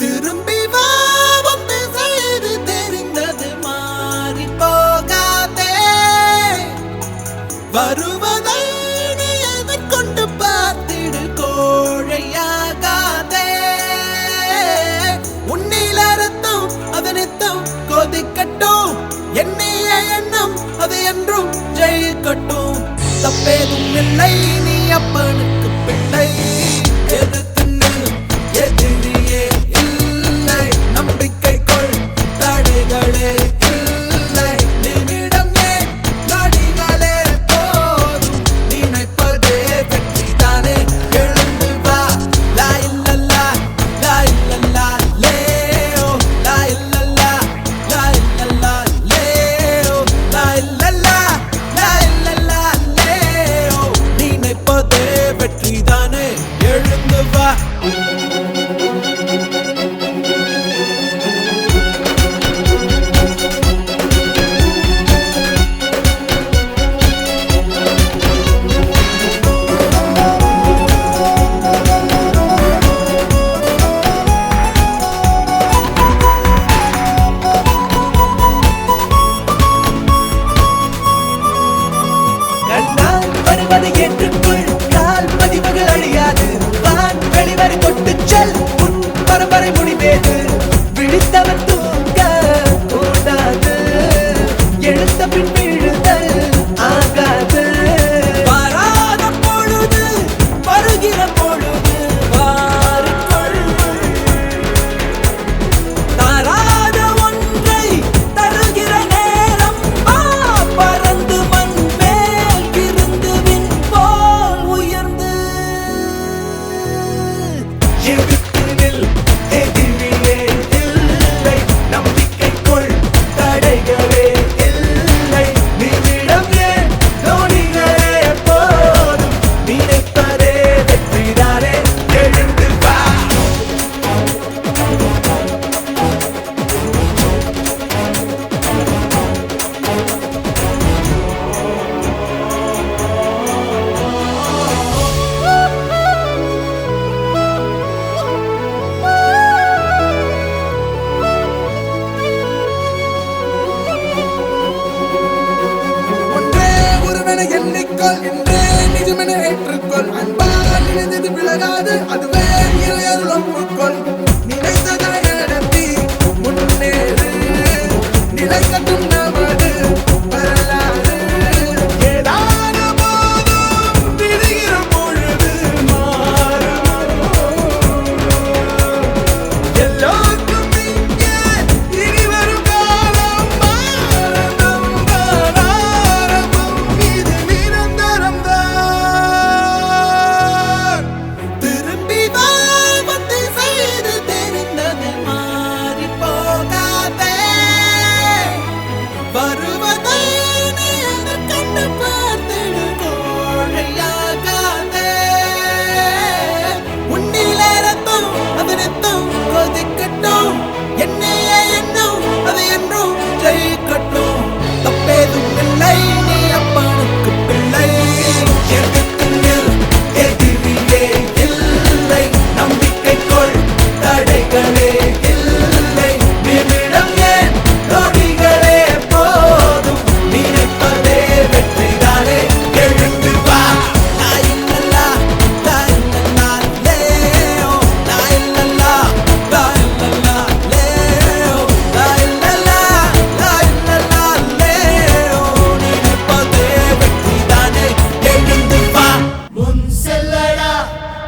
திரும்பி வா வந்து செய்து தெரிந்தது மாறி போகாதே வருவதை நீ எதிர்கொண்டு பார்த்திடு கோழையாகாதே உன்னில் அறுத்தும் அதனித்தும் கொதிக்கட்டும் எண்ணிய எண்ணம் அது என்றும் ஜெயிக்கட்டும் தப்பேதும் இல்லை நீ அப்பனுக்கு பிள்ளை ஏற்றுக்கொள் கால் பதிவுகள் அழியாது வான் வெளிவரை தொட்டு செல் உன் பரம்பரை முடிவேது விழித்தவன் தூங்க கூடாது எழுந்த பின் விழுதல் ஆகாது வராத பொழுது வருகிற பொழுது வாரிக்கொள் தராத ஒன்றை தருகிற நேரம் பறந்து மண் எண்ணிக்கொள் என்றே நிஜமென ஏற்றுக்கொள் அன்பால் நினைந்தது விலகாது அதுவே இறையருள் ஒப்புக்கொள் நினைத்ததை நடத்தி முன்னேறு நிலை கட்டும் நமது வரலாறு ஏதான போதும் விடுகிற பொழுது மாறும் எல்லோருக்கும் இங்கே இனி வரும் காலம்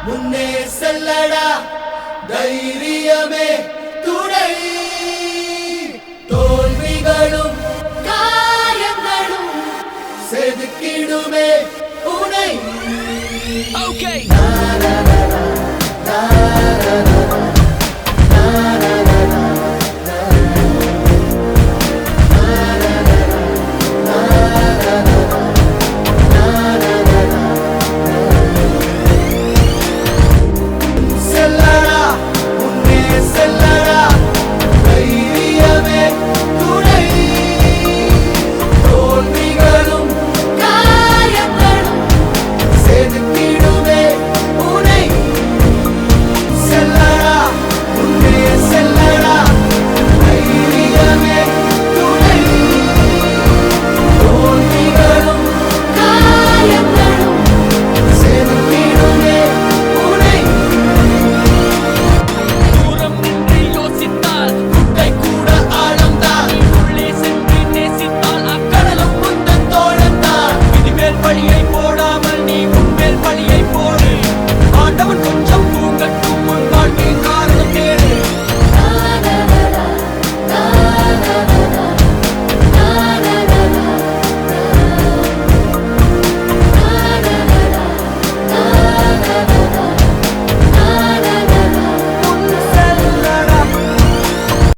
முன்னே செல்லடா தைரியமே துணை தோல்விகளும் காயங்களும் செதுக்கிடுமே உனை